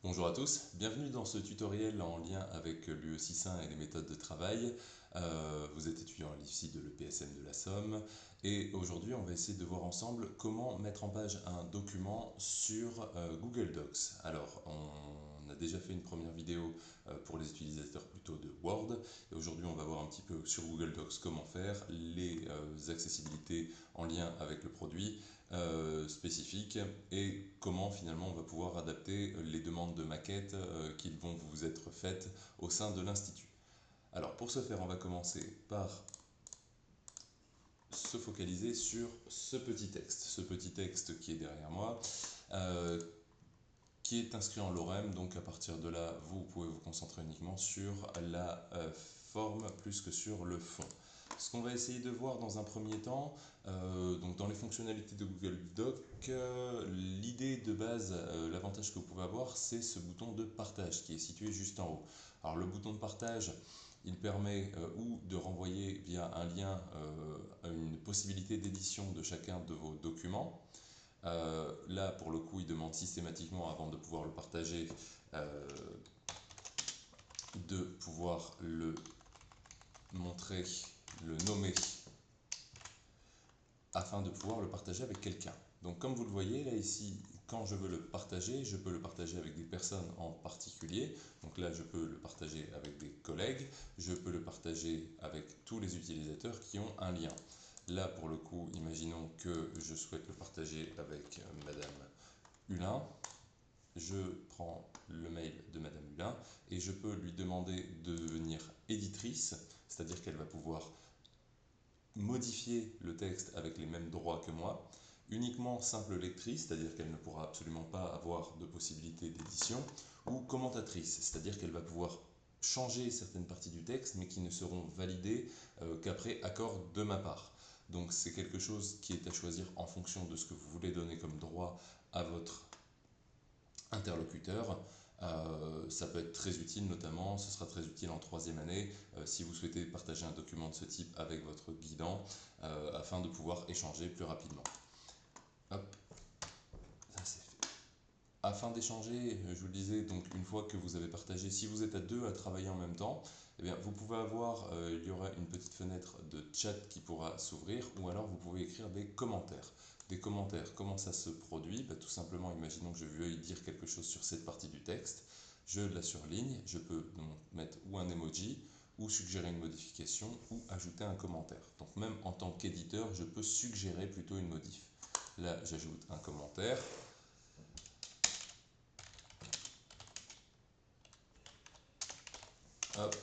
Bonjour à tous, bienvenue dans ce tutoriel en lien avec l'UE61 et les méthodes de travail. Vous êtes étudiant à l'IFSI de l'EPSM de la Somme et aujourd'hui on va essayer de voir ensemble comment mettre en page un document sur Google Docs. Alors on a déjà fait une première vidéo pour les utilisateurs plutôt de Word et aujourd'hui on va voir un petit peu sur Google Docs comment faire, les accessibilités en lien avec le produit spécifiques et comment finalement on va pouvoir adapter les demandes de maquettes qui vont vous être faites au sein de l'Institut. Alors pour ce faire, on va commencer par se focaliser sur ce petit texte qui est derrière moi, qui est inscrit en lorem, donc à partir de là, vous pouvez vous concentrer uniquement sur la forme plus que sur le fond. Ce qu'on va essayer de voir dans un premier temps, donc dans les fonctionnalités de Google Docs, l'idée de base, l'avantage que vous pouvez avoir, c'est ce bouton de partage qui est situé juste en haut. Alors le bouton de partage, il permet ou de renvoyer via un lien une possibilité d'édition de chacun de vos documents. Là, pour le coup, il demande systématiquement, avant de pouvoir le partager, de pouvoir le montrer, le nommer, afin de pouvoir le partager avec quelqu'un. Donc comme vous le voyez, là ici, quand je veux le partager, je peux le partager avec des personnes en particulier. Donc là, je peux le partager avec des collègues, je peux le partager avec tous les utilisateurs qui ont un lien. Là, pour le coup, imaginons que je souhaite le partager avec Madame Hulin. Je prends le mail de Madame Hulin et je peux lui demander de devenir éditrice, c'est-à-dire qu'elle va pouvoir modifier le texte avec les mêmes droits que moi, uniquement simple lectrice, c'est-à-dire qu'elle ne pourra absolument pas avoir de possibilité d'édition, ou commentatrice, c'est-à-dire qu'elle va pouvoir changer certaines parties du texte, mais qui ne seront validées qu'après accord de ma part. Donc c'est quelque chose qui est à choisir en fonction de ce que vous voulez donner comme droit à votre interlocuteur. Ça peut être très utile, notamment, ce sera très utile en troisième année si vous souhaitez partager un document de ce type avec votre guidant afin de pouvoir échanger plus rapidement. Hop, ça c'est fait. Afin d'échanger, je vous le disais, donc une fois que vous avez partagé, si vous êtes à deux à travailler en même temps, eh bien, vous pouvez avoir, il y aura une petite fenêtre de chat qui pourra s'ouvrir, ou alors vous pouvez écrire des commentaires. Des commentaires, comment ça se produit? Tout simplement, imaginons que je veuille dire quelque chose sur cette partie du texte, je la surligne, je peux donc mettre ou un emoji, ou suggérer une modification, ou ajouter un commentaire. Donc même en tant qu'éditeur, je peux suggérer plutôt une modif. Là, j'ajoute un commentaire. Hop,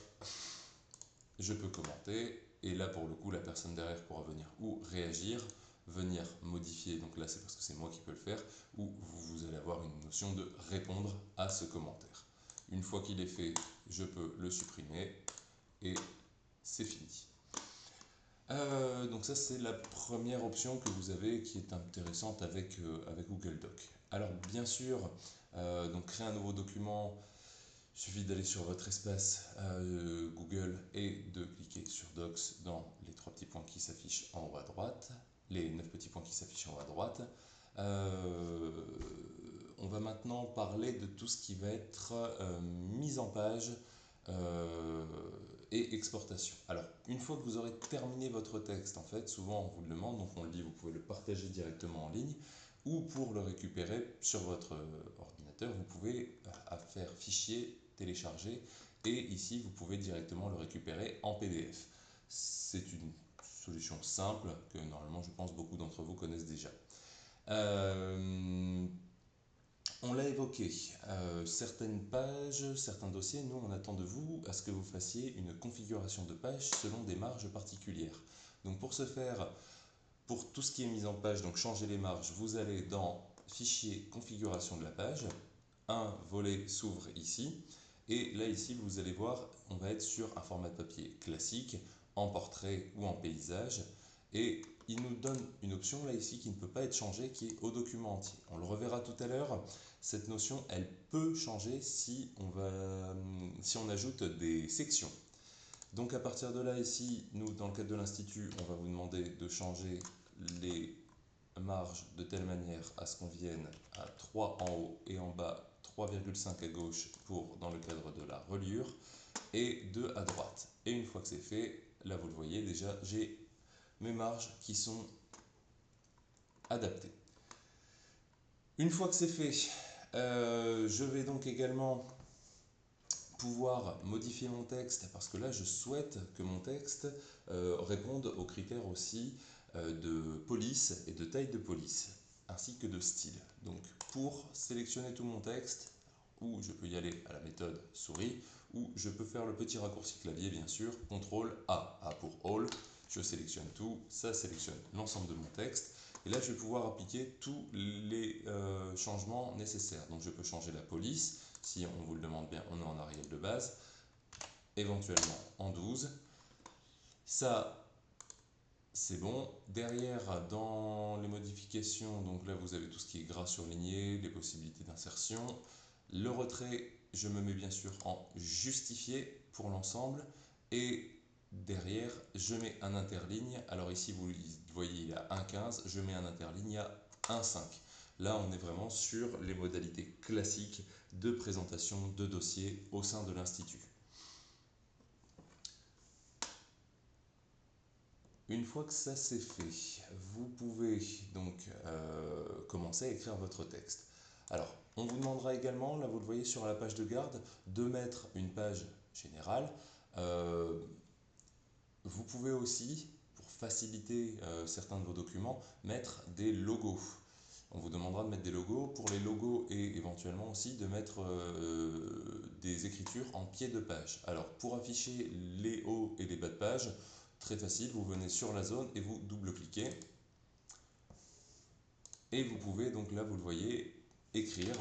je peux commenter et là pour le coup la personne derrière pourra venir ou réagir, venir modifier, donc là c'est parce que c'est moi qui peux le faire, ou vous allez avoir une notion de répondre à ce commentaire. Une fois qu'il est fait, je peux le supprimer et c'est fini. Donc ça c'est la première option que vous avez qui est intéressante avec Google Docs. Alors bien sûr, donc créer un nouveau document, il suffit d'aller sur votre espace Google et de cliquer sur Docs dans les trois petits points qui s'affichent en haut à droite, les 9 petits points qui s'affichent en haut à droite. On va maintenant parler de tout ce qui va être mise en page et exportation. Alors, une fois que vous aurez terminé votre texte, en fait, souvent on vous le demande, donc on le dit, vous pouvez le partager directement en ligne, ou pour le récupérer sur votre ordinateur, vous pouvez faire fichier, télécharger, et ici vous pouvez directement le récupérer en PDF. C'est une solution simple que normalement je pense beaucoup d'entre vous connaissent déjà. On l'a évoqué, certaines pages, certains dossiers, nous on attend de vous à ce que vous fassiez une configuration de page selon des marges particulières. Donc pour ce faire, pour tout ce qui est mis en page, donc changer les marges, vous allez dans Fichier, configuration de la page, un volet s'ouvre ici, et là ici vous allez voir, on va être sur un format de papier classique, en portrait ou en paysage, et il nous donne une option là ici qui ne peut pas être changée, qui est au document entier. On le reverra tout à l'heure, cette notion elle peut changer si on ajoute des sections. Donc à partir de là ici, nous dans le cadre de l'Institut, on va vous demander de changer les marges de telle manière à ce qu'on vienne à 3 en haut et en bas, 3,5 à gauche pour dans le cadre de la reliure et 2 à droite. Et une fois que c'est fait, là vous le voyez déjà, j'ai mes marges qui sont adaptées. Une fois que c'est fait, je vais donc également pouvoir modifier mon texte parce que là je souhaite que mon texte réponde aux critères aussi de police et de taille de police ainsi que de style. Donc pour sélectionner tout mon texte, ou je peux y aller à la méthode souris, ou je peux faire le petit raccourci clavier bien sûr, CTRL A, A pour All, je sélectionne tout, ça sélectionne l'ensemble de mon texte, et là je vais pouvoir appliquer tous les changements nécessaires. Donc je peux changer la police, si on vous le demande bien, on est en Arial de base, éventuellement en 12, ça c'est bon. Derrière, dans les modifications, donc là vous avez tout ce qui est gras surligné, les possibilités d'insertion. Le retrait, je me mets bien sûr en justifié pour l'ensemble. Et derrière, je mets un interligne. Alors ici, vous voyez, il y a 1,15. Je mets un interligne, il y a 1,5. Là, on est vraiment sur les modalités classiques de présentation de dossiers au sein de l'Institut. Une fois que ça c'est fait, vous pouvez donc commencer à écrire votre texte. Alors, on vous demandera également, là vous le voyez sur la page de garde, de mettre une page générale. Vous pouvez aussi, pour faciliter certains de vos documents, mettre des logos. On vous demandera de mettre des logos. Pour les logos et éventuellement aussi de mettre des écritures en pied de page. Alors, pour afficher les hauts et les bas de page, très facile, vous venez sur la zone et vous double-cliquez. Et vous pouvez donc là, vous le voyez, écrire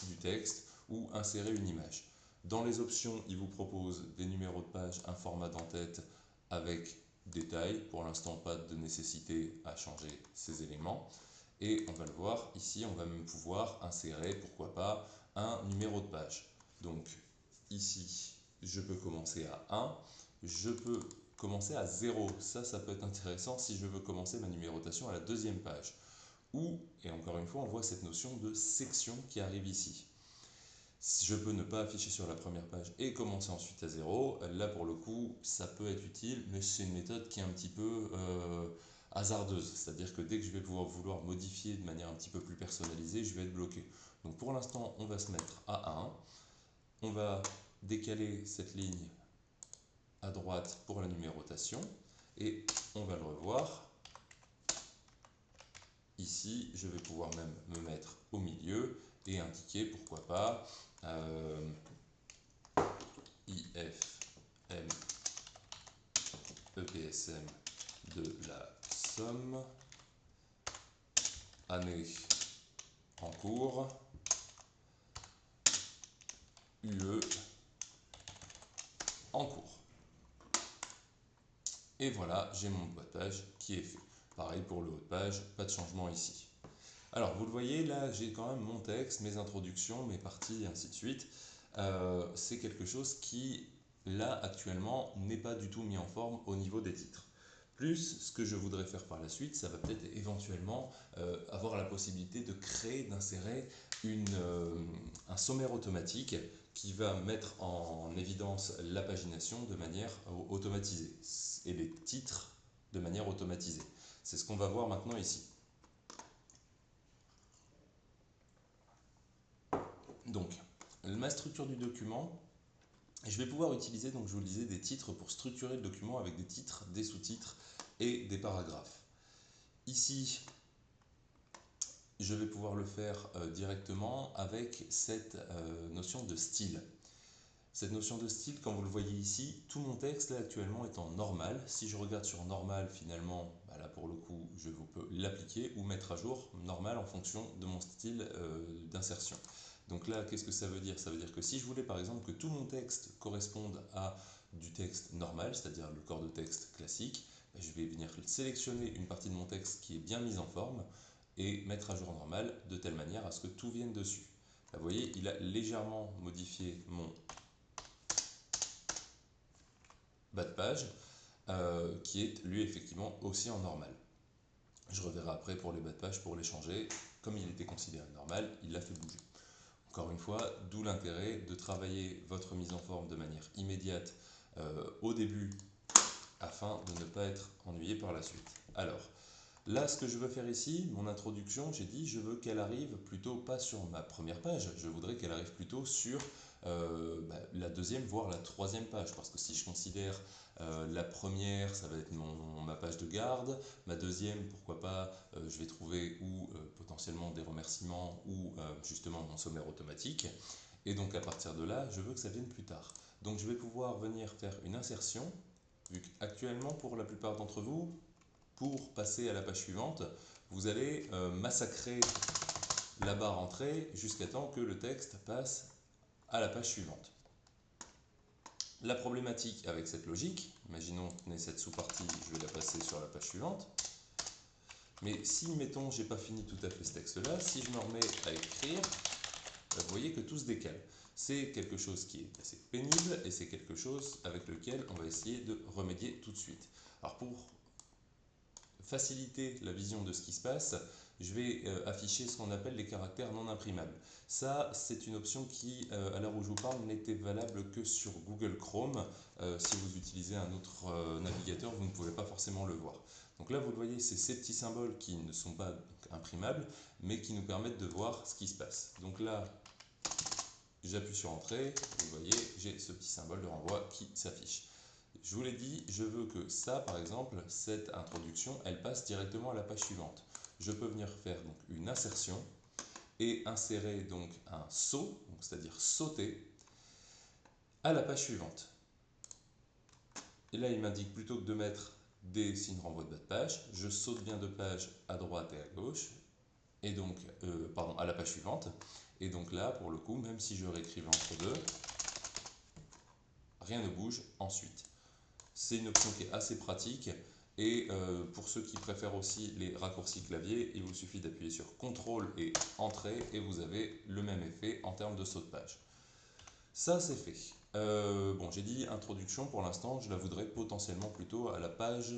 du texte ou insérer une image. Dans les options, il vous propose des numéros de page, un format d'en-tête avec détail. Pour l'instant, pas de nécessité à changer ces éléments. Et on va le voir ici, on va même pouvoir insérer, pourquoi pas, un numéro de page. Donc ici, je peux commencer à 1, je peux commencer à 0. Ça peut être intéressant si je veux commencer ma numérotation à la deuxième page. Ou, et encore une fois, on voit cette notion de section qui arrive ici. Je peux ne pas afficher sur la première page et commencer ensuite à 0. Là, pour le coup, ça peut être utile, mais c'est une méthode qui est un petit peu hasardeuse. C'est-à-dire que dès que je vais pouvoir vouloir modifier de manière un petit peu plus personnalisée, je vais être bloqué. Donc pour l'instant, on va se mettre à 1. On va décaler cette ligne à droite pour la numérotation et on va le revoir. Ici, je vais pouvoir même me mettre au milieu et indiquer, pourquoi pas, IFM EPSM de la Somme, année en cours, UE en cours. Et voilà, j'ai mon bas de page qui est fait. Pareil pour le haut de page, pas de changement ici. Alors, vous le voyez, là, j'ai quand même mon texte, mes introductions, mes parties, et ainsi de suite. C'est quelque chose qui, là, actuellement, n'est pas du tout mis en forme au niveau des titres. Plus, ce que je voudrais faire par la suite, ça va peut-être éventuellement avoir la possibilité de créer, d'insérer un sommaire automatique qui va mettre en évidence la pagination de manière automatisée et les titres de manière automatisée. C'est ce qu'on va voir maintenant ici. Donc, ma structure du document, je vais pouvoir utiliser, donc je vous le disais, des titres pour structurer le document avec des titres, des sous-titres et des paragraphes. Ici, je vais pouvoir le faire directement avec cette notion de style. Cette notion de style, comme vous le voyez ici, tout mon texte là actuellement est en normal. Si je regarde sur normal, finalement, bah là pour le coup, je peux l'appliquer ou mettre à jour normal en fonction de mon style d'insertion. Donc là, qu'est-ce que ça veut dire? Ça veut dire que si je voulais par exemple que tout mon texte corresponde à du texte normal, c'est-à-dire le corps de texte classique, bah, je vais venir sélectionner une partie de mon texte qui est bien mise en forme et mettre à jour normal de telle manière à ce que tout vienne dessus. Là, vous voyez, il a légèrement modifié mon bas de page qui est lui effectivement aussi en normal. Je reverrai après pour les bas de page pour les changer. comme il était considéré normal, il l'a fait bouger. Encore une fois, d'où l'intérêt de travailler votre mise en forme de manière immédiate au début afin de ne pas être ennuyé par la suite. Alors, là, ce que je veux faire ici, mon introduction, j'ai dit, je veux qu'elle arrive plutôt pas sur ma première page, je voudrais qu'elle arrive plutôt sur la deuxième, voire la troisième page, parce que si je considère la première, ça va être ma page de garde, ma deuxième, pourquoi pas, je vais trouver ou potentiellement des remerciements ou justement mon sommaire automatique, et donc à partir de là, je veux que ça vienne plus tard. Donc je vais pouvoir venir faire une insertion, vu qu'actuellement pour la plupart d'entre vous, pour passer à la page suivante, vous allez massacrer la barre entrée jusqu'à temps que le texte passe à la page suivante. La problématique avec cette logique, imaginons qu'on ait cette sous-partie, je vais la passer sur la page suivante, mais si, mettons, j'ai pas fini tout à fait ce texte-là, si je me remets à écrire, vous voyez que tout se décale. C'est quelque chose qui est assez pénible et c'est quelque chose avec lequel on va essayer de remédier tout de suite. Alors pour faciliter la vision de ce qui se passe, je vais afficher ce qu'on appelle les caractères non imprimables. Ça, c'est une option qui, à l'heure où je vous parle, n'était valable que sur Google Chrome. Si vous utilisez un autre navigateur, vous ne pouvez pas forcément le voir. Donc là, vous le voyez, c'est ces petits symboles qui ne sont pas imprimables, mais qui nous permettent de voir ce qui se passe. Donc là, j'appuie sur Entrée, vous voyez, j'ai ce petit symbole de renvoi qui s'affiche. Je vous l'ai dit, je veux que ça, par exemple, cette introduction, elle passe directement à la page suivante. Je peux venir faire donc une insertion et insérer donc un saut, c'est-à-dire sauter, à la page suivante. Et là, il m'indique plutôt que de mettre des signes renvoi de bas de page, je saute bien de page à droite et à gauche, et donc, à la page suivante. Et donc là, pour le coup, même si je réécrivais entre deux, rien ne bouge ensuite. C'est une option qui est assez pratique et pour ceux qui préfèrent aussi les raccourcis clavier, il vous suffit d'appuyer sur CTRL et Entrée et vous avez le même effet en termes de saut de page. Ça, c'est fait. Bon, j'ai dit introduction, pour l'instant, je la voudrais potentiellement plutôt à la page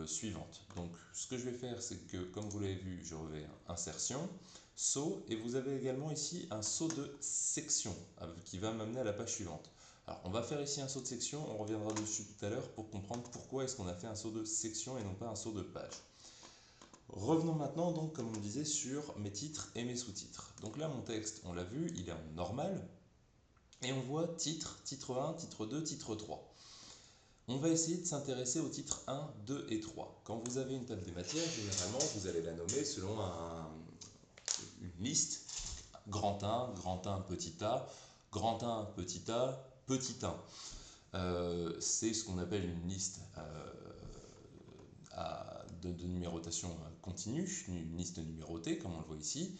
suivante. Donc, ce que je vais faire, c'est que, comme vous l'avez vu, je vais insertion, saut, et vous avez également ici un saut de section qui va m'amener à la page suivante. Alors, on va faire ici un saut de section, on reviendra dessus tout à l'heure pour comprendre pourquoi est-ce qu'on a fait un saut de section et non pas un saut de page. Revenons maintenant, donc, comme on disait, sur mes titres et mes sous-titres. Donc là, mon texte, on l'a vu, il est en normal, et on voit titre, titre 1, titre 2, titre 3. On va essayer de s'intéresser aux titres 1, 2 et 3. Quand vous avez une table des matières, généralement, vous allez la nommer selon une liste. Grand 1, petit a, grand 1, petit a, petit 1. C'est ce qu'on appelle une liste de numérotation continue, une liste numérotée, comme on le voit ici,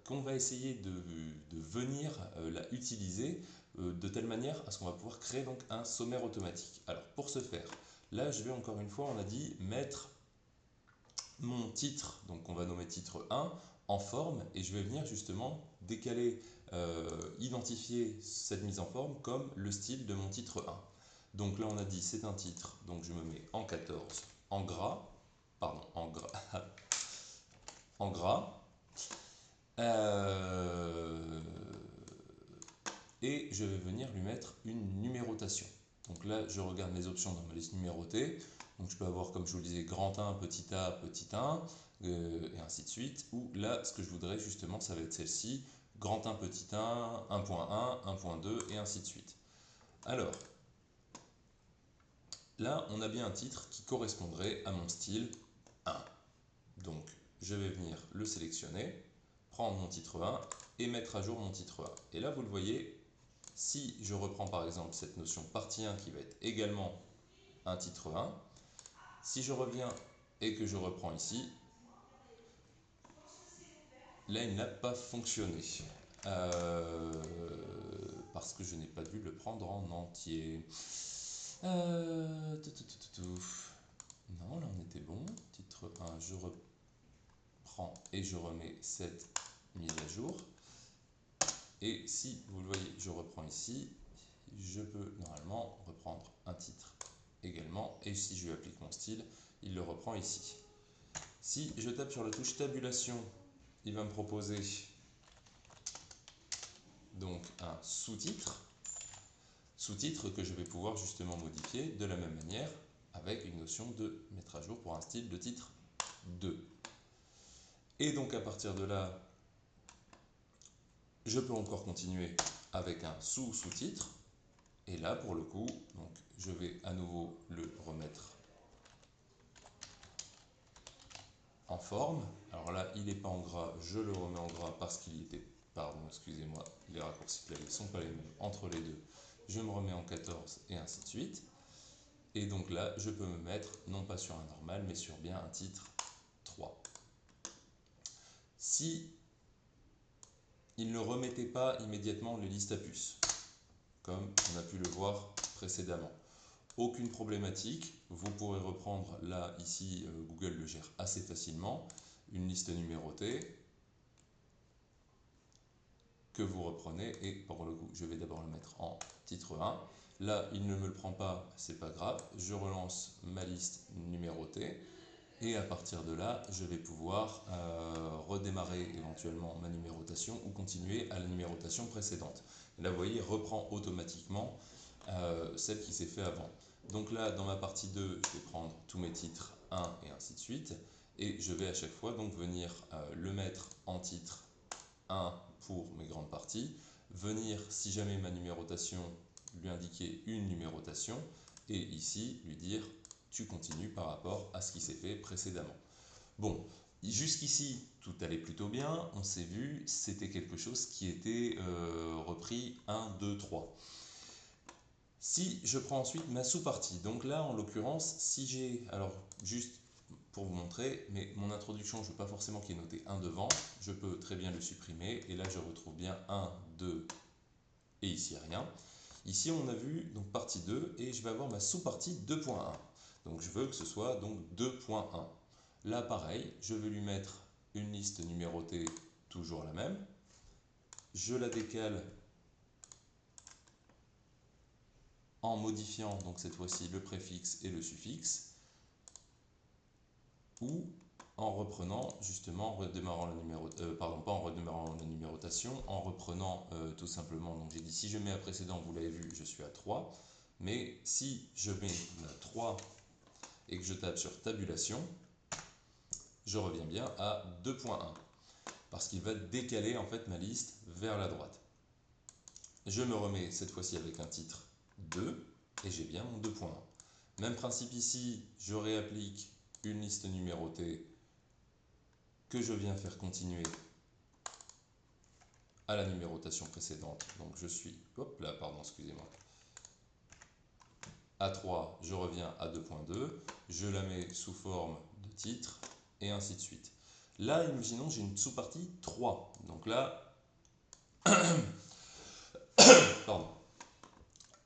qu'on va essayer de venir utiliser de telle manière à ce qu'on va pouvoir créer donc un sommaire automatique. Alors pour ce faire, là je vais encore une fois, on a dit mettre mon titre, donc on va nommer titre 1, en forme et je vais venir justement décaler, identifier cette mise en forme comme le style de mon titre 1. Donc là on a dit c'est un titre, donc je me mets en 14, en gras, pardon, en gras, et je vais venir lui mettre une numérotation. Donc là, je regarde mes options dans ma liste numérotée. Donc je peux avoir, comme je vous le disais, grand 1, petit a, petit 1, et ainsi de suite. Ou là, ce que je voudrais justement, ça va être celle-ci, grand 1, petit 1, 1.1, 1.2, et ainsi de suite. Alors, là, on a bien un titre qui correspondrait à mon style 1. Donc, je vais venir le sélectionner, prendre mon titre 1 et mettre à jour mon titre 1. Et là, vous le voyez, si je reprends par exemple cette notion partie 1 qui va être également un titre 1, si je reviens et que je reprends ici, là il n'a pas fonctionné parce que je n'ai pas dû le prendre en entier. Non, là on était bon. Titre 1, je reprends et je remets cette mise à jour. Et si vous le voyez, je reprends ici, je peux normalement reprendre un titre également. Et si je lui applique mon style, il le reprend ici. Si je tape sur la touche tabulation, il va me proposer donc un sous-titre. Sous-titre que je vais pouvoir justement modifier de la même manière avec une notion de mettre à jour pour un style de titre 2. Et donc à partir de là, je peux encore continuer avec un sous-sous-titre. Et là, pour le coup, donc, je vais à nouveau le remettre en forme. Alors là, il n'est pas en gras, je le remets en gras parce qu'il était, pardon, excusez-moi, les raccourcis clavier ne sont pas les mêmes entre les deux. Je me remets en 14 et ainsi de suite. Et donc là, je peux me mettre, non pas sur un normal, mais sur bien un titre 3. Si il ne remettait pas immédiatement les listes à puces, comme on a pu le voir précédemment, aucune problématique, vous pourrez reprendre là, ici, Google le gère assez facilement, une liste numérotée que vous reprenez et pour le coup, je vais d'abord le mettre en titre 1. Là, il ne me le prend pas, c'est pas grave, je relance ma liste numérotée et à partir de là, je vais pouvoir redémarrer éventuellement ma numérotation ou continuer à la numérotation précédente. Et là, vous voyez, il reprend automatiquement celle qui s'est fait avant. Donc là, dans ma partie 2, je vais prendre tous mes titres 1 et ainsi de suite. Et je vais à chaque fois donc venir le mettre en titre 1 pour mes grandes parties. Venir, si jamais ma numérotation, lui indiquer une numérotation. Et ici, lui dire, tu continues par rapport à ce qui s'est fait précédemment. Bon, jusqu'ici, tout allait plutôt bien. On s'est vu, c'était quelque chose qui était repris 1, 2, 3. Si je prends ensuite ma sous-partie, donc là en l'occurrence, si j'ai, alors juste pour vous montrer, mais mon introduction, je ne veux pas forcément qu'il y ait noté 1 devant, je peux très bien le supprimer, et là je retrouve bien 1, 2, et ici rien. Ici on a vu donc partie 2, et je vais avoir ma sous-partie 2.1. Donc je veux que ce soit donc 2.1. Là pareil, je vais lui mettre une liste numérotée, toujours la même. Je la décale en modifiant donc cette fois-ci le préfixe et le suffixe, ou en reprenant justement, redémarrant la pas en redémarrant la numérotation, en reprenant tout simplement, donc j'ai dit si je mets à précédent, vous l'avez vu, je suis à 3, mais si je mets 3 et que je tape sur tabulation, je reviens bien à 2.1, parce qu'il va décaler en fait ma liste vers la droite. Je me remets cette fois-ci avec un titre 2 et j'ai bien mon 2.1. Même principe ici, je réapplique une liste numérotée que je viens faire continuer à la numérotation précédente. Donc je suis, hop là, pardon, excusez-moi, à 3, je reviens à 2.2, je la mets sous forme de titre et ainsi de suite. Là, imaginons j'ai une sous-partie 3. Donc là, pardon,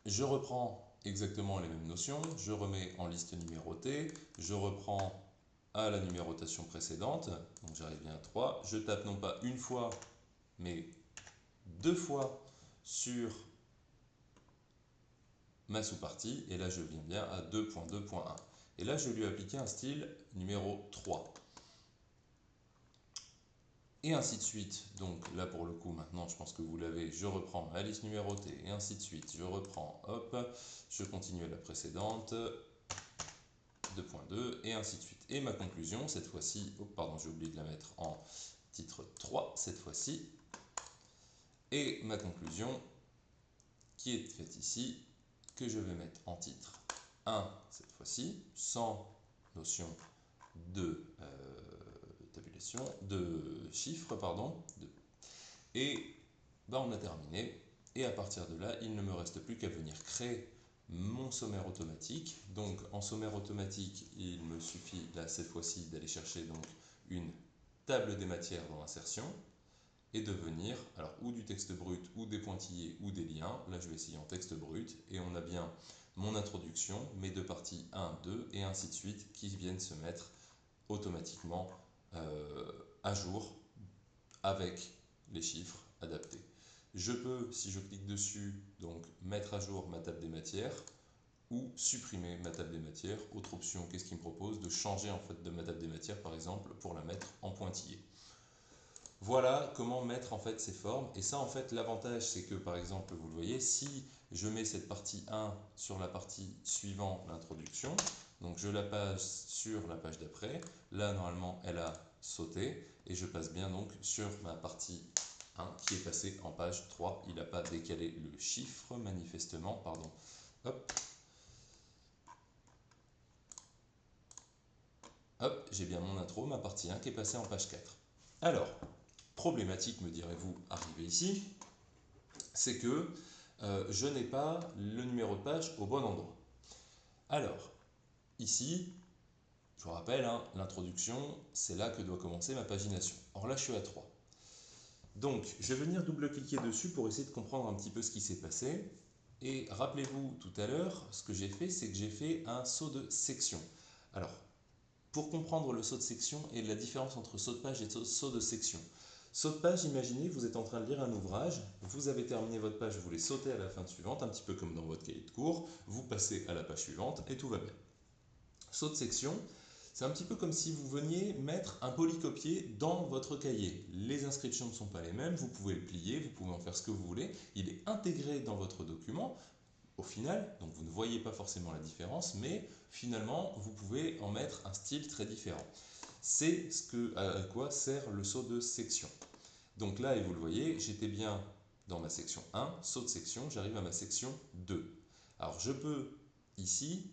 je reprends exactement les mêmes notions, je remets en liste numérotée, je reprends à la numérotation précédente, donc j'arrive bien à 3, je tape non pas une fois, mais 2 fois sur ma sous-partie, et là je viens bien à 2.2.1. Et là je lui ai appliqué un style numéro 3. Et ainsi de suite. Donc là pour le coup maintenant je pense que vous l'avez, je reprends ma liste numérotée et ainsi de suite. Je reprends, hop, je continue à la précédente, 2.2 et ainsi de suite. Et ma conclusion cette fois-ci, oh pardon j'ai oublié de la mettre en titre 3 cette fois-ci. Et ma conclusion qui est faite ici, que je vais mettre en titre 1 cette fois-ci, sans notion de tabulation, de chiffres, pardon. Et ben, on a terminé. Et à partir de là, il ne me reste plus qu'à venir créer mon sommaire automatique. Donc en sommaire automatique, il me suffit là cette fois-ci d'aller chercher donc une table des matières dans l'insertion et de venir, alors ou du texte brut, ou des pointillés, ou des liens. Là, je vais essayer en texte brut, et on a bien mon introduction, mes deux parties 1, 2, et ainsi de suite, qui viennent se mettre automatiquement à jour avec les chiffres adaptés. Je peux, si je clique dessus, donc mettre à jour ma table des matières, ou supprimer ma table des matières. Autre option, qu'est-ce qu'il me propose? De changer en fait de ma table des matières par exemple pour la mettre en pointillé. Voilà comment mettre en fait ces formes. Et ça en fait l'avantage c'est que par exemple vous le voyez, si je mets cette partie 1 sur la partie suivant l'introduction, donc je la passe sur la page d'après, là normalement elle a sauté et je passe bien donc sur ma partie 1 qui est passée en page 3. Il n'a pas décalé le chiffre manifestement, pardon. Hop. Hop, j'ai bien mon intro, ma partie 1 qui est passée en page 4. Alors, problématique me direz-vous arrivé ici, c'est que je n'ai pas le numéro de page au bon endroit. Alors, ici, je vous rappelle, hein, l'introduction, c'est là que doit commencer ma pagination. Or là, je suis à 3. Donc, je vais venir double-cliquer dessus pour essayer de comprendre un petit peu ce qui s'est passé. Et rappelez-vous, tout à l'heure, ce que j'ai fait, c'est que j'ai fait un saut de section. Alors, pour comprendre le saut de section et la différence entre saut de page et saut de section. Saut de page, imaginez, vous êtes en train de lire un ouvrage, vous avez terminé votre page, vous voulez sauter à la fin suivante, un petit peu comme dans votre cahier de cours, vous passez à la page suivante et tout va bien. Saut de section, c'est un petit peu comme si vous veniez mettre un polycopier dans votre cahier. Les inscriptions ne sont pas les mêmes, vous pouvez le plier, vous pouvez en faire ce que vous voulez, il est intégré dans votre document. Au final, donc vous ne voyez pas forcément la différence, mais finalement, vous pouvez en mettre un style très différent. C'est à quoi sert le saut de section. Donc là, et vous le voyez, j'étais bien dans ma section 1, saut de section, j'arrive à ma section 2. Alors je peux ici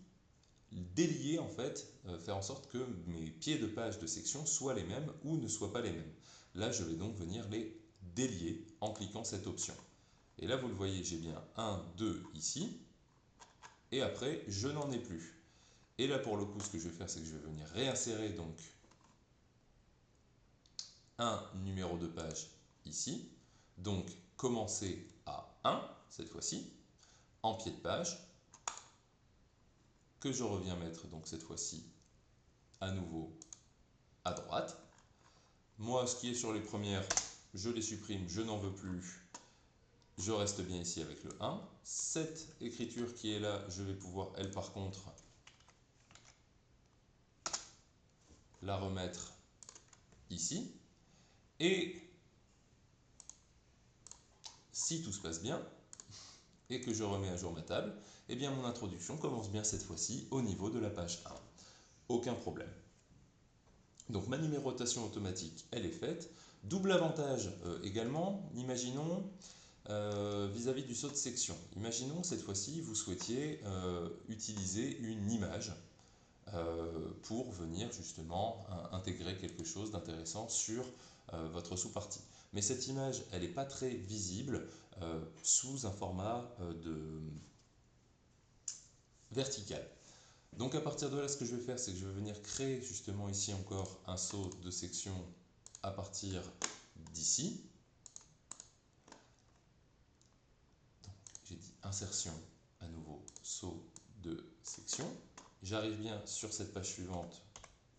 délier en fait, faire en sorte que mes pieds de page de section soient les mêmes ou ne soient pas les mêmes. Là, je vais donc venir les délier en cliquant cette option. Et là, vous le voyez, j'ai bien 1, 2 ici, et après, je n'en ai plus. Et là, pour le coup, ce que je vais faire, c'est que je vais venir réinsérer donc un numéro de page ici. Donc, commencer à 1, cette fois-ci, en pied de page, que je reviens mettre donc cette fois-ci à nouveau à droite. Moi, ce qui est sur les premières, je les supprime, je n'en veux plus. Je reste bien ici avec le 1. Cette écriture qui est là, je vais pouvoir, elle par contre, la remettre ici. Et si tout se passe bien, et que je remets à jour ma table, eh bien mon introduction commence bien cette fois-ci au niveau de la page 1. Aucun problème. Donc ma numérotation automatique, elle est faite. Double avantage également, imaginons vis-à-vis du saut de section. Imaginons cette fois-ci, vous souhaitiez utiliser une image pour venir justement intégrer quelque chose d'intéressant sur votre sous-partie. Mais cette image, elle n'est pas très visible sous un format vertical. Donc à partir de là, ce que je vais faire, c'est que je vais venir créer justement ici encore un saut de section à partir d'ici. Donc j'ai dit insertion, à nouveau saut de section. J'arrive bien sur cette page suivante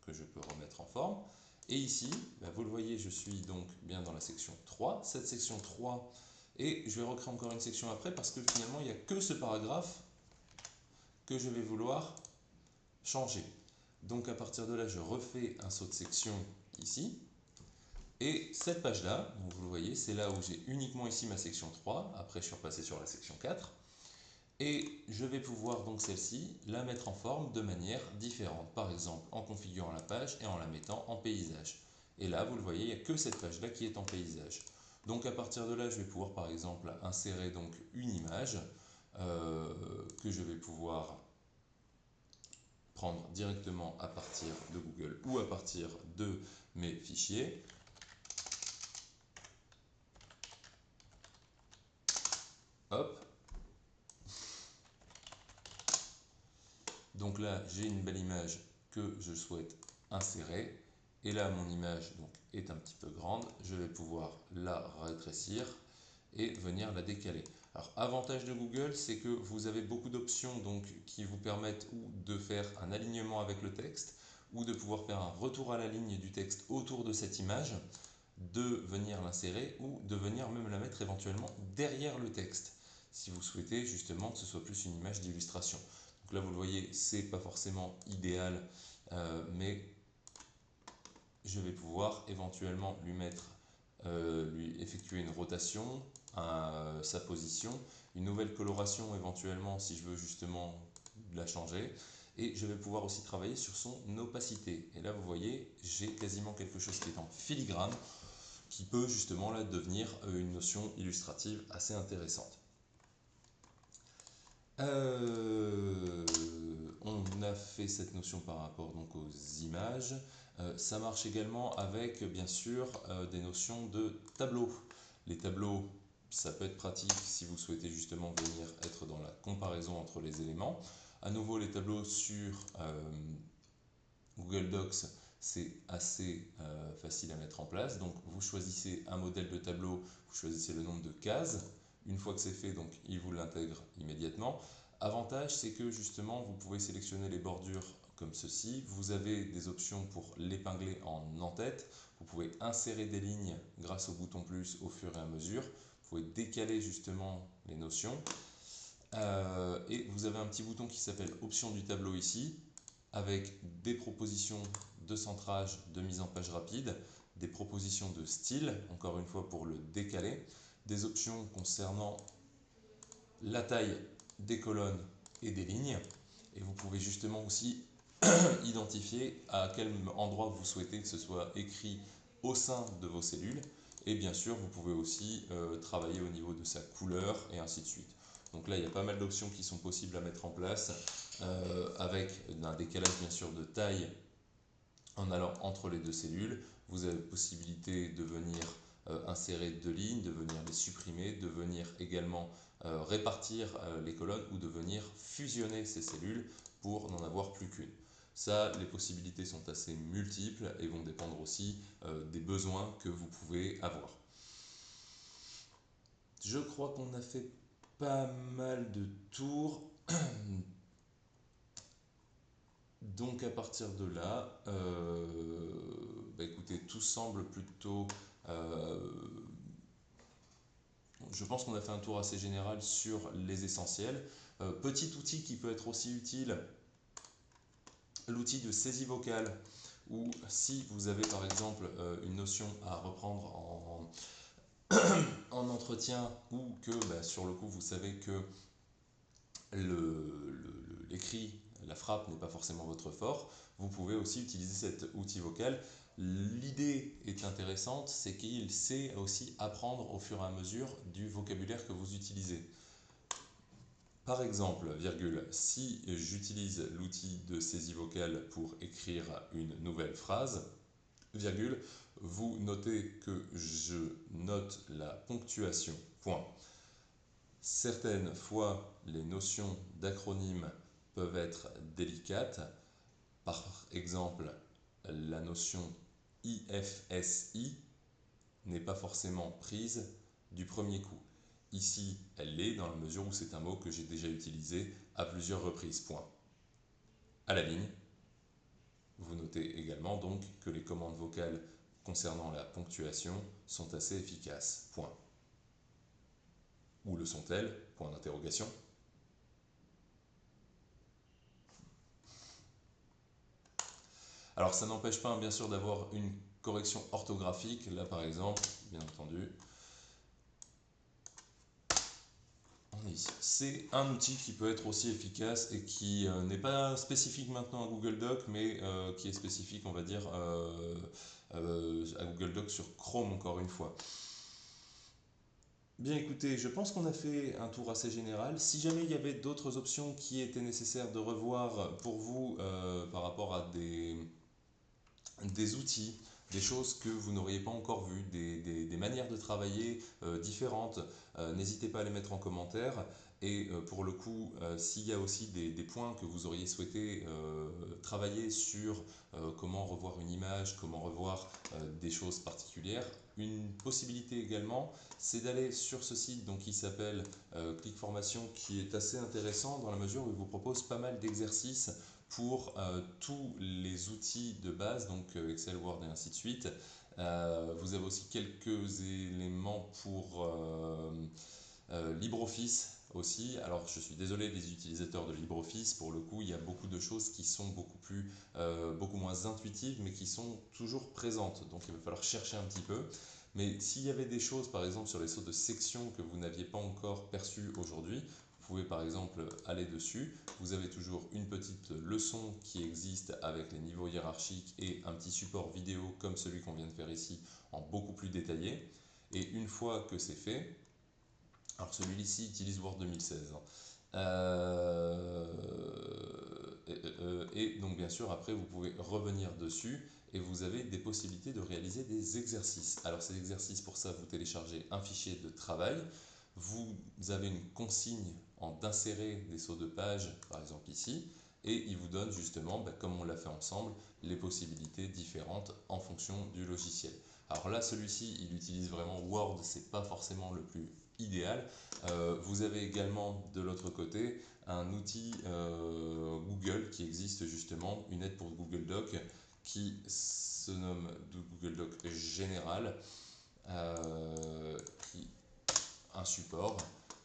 que je peux remettre en forme. Et ici, vous le voyez, je suis donc bien dans la section 3. Cette section 3, et je vais recréer encore une section après parce que finalement, il n'y a que ce paragraphe que je vais vouloir changer. Donc à partir de là, je refais un saut de section ici. Et cette page-là, vous le voyez, c'est là où j'ai uniquement ici ma section 3. Après, je suis repassé sur la section 4. Et je vais pouvoir donc celle-ci la mettre en forme de manière différente. Par exemple, en configurant la page et en la mettant en paysage. Et là, vous le voyez, il n'y a que cette page-là qui est en paysage. Donc à partir de là, je vais pouvoir par exemple insérer donc une image que je vais pouvoir prendre directement à partir de Google ou à partir de mes fichiers. Hop. Donc là, j'ai une belle image que je souhaite insérer. Et là, mon image donc, est un petit peu grande. Je vais pouvoir la rétrécir et venir la décaler. Alors, avantage de Google, c'est que vous avez beaucoup d'options donc, qui vous permettent ou de faire un alignement avec le texte ou de pouvoir faire un retour à la ligne du texte autour de cette image, de venir l'insérer ou de venir même la mettre éventuellement derrière le texte si vous souhaitez justement que ce soit plus une image d'illustration. Donc là, vous le voyez, c'est pas forcément idéal, mais je vais pouvoir éventuellement lui effectuer une rotation à sa position, une nouvelle coloration éventuellement si je veux justement la changer, et je vais pouvoir aussi travailler sur son opacité. Et là, vous voyez, j'ai quasiment quelque chose qui est en filigrane, qui peut justement là devenir une notion illustrative assez intéressante. On a fait cette notion par rapport donc aux images. Ça marche également avec bien sûr des notions de tableaux. Les tableaux, ça peut être pratique si vous souhaitez justement venir être dans la comparaison entre les éléments. À nouveau, les tableaux sur Google Docs, c'est assez facile à mettre en place. Donc vous choisissez un modèle de tableau, vous choisissez le nombre de cases. Une fois que c'est fait, donc il vous l'intègre immédiatement. Avantage, c'est que justement, vous pouvez sélectionner les bordures comme ceci. Vous avez des options pour l'épingler en en-tête. Vous pouvez insérer des lignes grâce au bouton plus au fur et à mesure. Vous pouvez décaler justement les notions. Et vous avez un petit bouton qui s'appelle option du tableau ici, avec des propositions de centrage, de mise en page rapide, des propositions de style, encore une fois pour le décaler, des options concernant la taille des colonnes et des lignes, et vous pouvez justement aussi identifier à quel endroit vous souhaitez que ce soit écrit au sein de vos cellules, et bien sûr vous pouvez aussi travailler au niveau de sa couleur et ainsi de suite. Donc là il y a pas mal d'options qui sont possibles à mettre en place avec un décalage bien sûr de taille en allant entre les deux cellules. Vous avez la possibilité de venir insérer deux lignes, de venir les supprimer, de venir également répartir les colonnes ou de venir fusionner ces cellules pour n'en avoir plus qu'une. Ça, les possibilités sont assez multiples et vont dépendre aussi des besoins que vous pouvez avoir. Je crois qu'on a fait pas mal de tours. Donc à partir de là, écoutez, tout semble plutôt... je pense qu'on a fait un tour assez général sur les essentiels. Petit outil qui peut être aussi utile, l'outil de saisie vocale, ou si vous avez par exemple une notion à reprendre en entretien, ou que sur le coup vous savez que l'écrit, la frappe n'est pas forcément votre fort, vous pouvez aussi utiliser cet outil vocal. L'idée est intéressante, c'est qu'il sait aussi apprendre au fur et à mesure du vocabulaire que vous utilisez. Par exemple, virgule, si j'utilise l'outil de saisie vocale pour écrire une nouvelle phrase, virgule, vous notez que je note la ponctuation, point. Certaines fois, les notions d'acronymes peuvent être délicates. Par exemple, la notion IFSI n'est pas forcément prise du premier coup. Ici, elle l'est dans la mesure où c'est un mot que j'ai déjà utilisé à plusieurs reprises. Point. À la ligne, vous notez également donc que les commandes vocales concernant la ponctuation sont assez efficaces. Point. Où le sont-elles? Point d'interrogation. Alors ça n'empêche pas bien sûr d'avoir une correction orthographique. Là par exemple, bien entendu, c'est un outil qui peut être aussi efficace et qui n'est pas spécifique maintenant à Google Doc, mais qui est spécifique, on va dire, à Google Doc sur Chrome, encore une fois. Bien écoutez, je pense qu'on a fait un tour assez général. Si jamais il y avait d'autres options qui étaient nécessaires de revoir pour vous par rapport à des outils, des choses que vous n'auriez pas encore vues, des manières de travailler différentes, n'hésitez pas à les mettre en commentaire. Et pour le coup, s'il y a aussi des points que vous auriez souhaité travailler sur comment revoir une image, comment revoir des choses particulières, une possibilité également, c'est d'aller sur ce site donc, qui s'appelle Click Formation, qui est assez intéressant dans la mesure où il vous propose pas mal d'exercices pour tous les outils de base, donc Excel, Word et ainsi de suite. Vous avez aussi quelques éléments pour LibreOffice aussi. Alors je suis désolé les utilisateurs de LibreOffice, pour le coup il y a beaucoup de choses qui sont beaucoup moins intuitives mais qui sont toujours présentes. Donc il va falloir chercher un petit peu. Mais s'il y avait des choses par exemple sur les sauts de section que vous n'aviez pas encore perçues aujourd'hui, vous pouvez par exemple aller dessus. Vous avez toujours une petite leçon qui existe avec les niveaux hiérarchiques et un petit support vidéo comme celui qu'on vient de faire ici en beaucoup plus détaillé. Et une fois que c'est fait, alors celui-ci utilise Word 2016. Et donc bien sûr après vous pouvez revenir dessus et vous avez des possibilités de réaliser des exercices. Alors ces exercices, pour ça vous téléchargez un fichier de travail, vous avez une consigne d'insérer des sauts de page par exemple ici, et il vous donne justement, comme on l'a fait ensemble, les possibilités différentes en fonction du logiciel. Alors là celui-ci il utilise vraiment Word, c'est pas forcément le plus idéal. Vous avez également de l'autre côté un outil Google qui existe justement, une aide pour Google Doc qui se nomme Google Doc Général, qui un support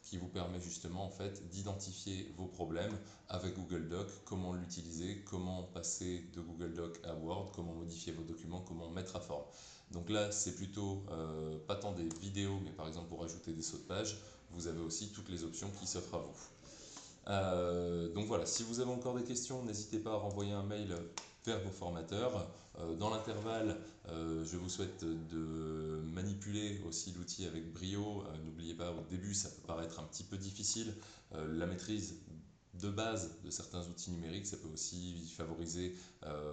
qui vous permet justement en fait d'identifier vos problèmes avec Google Doc, comment l'utiliser, comment passer de Google Doc à Word, comment modifier vos documents, comment mettre à forme. Donc là c'est plutôt pas tant des vidéos, mais par exemple pour ajouter des sauts de page, vous avez aussi toutes les options qui s'offrent à vous. Donc voilà, si vous avez encore des questions, n'hésitez pas à renvoyer un mail vers vos formateurs. Dans l'intervalle, je vous souhaite de manipuler aussi l'outil avec brio. N'oubliez pas, au début, ça peut paraître un petit peu difficile. La maîtrise de base de certains outils numériques, ça peut aussi favoriser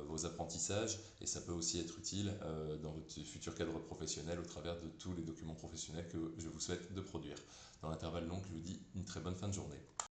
vos apprentissages et ça peut aussi être utile dans votre futur cadre professionnel au travers de tous les documents professionnels que je vous souhaite de produire. Dans l'intervalle donc, je vous dis une très bonne fin de journée.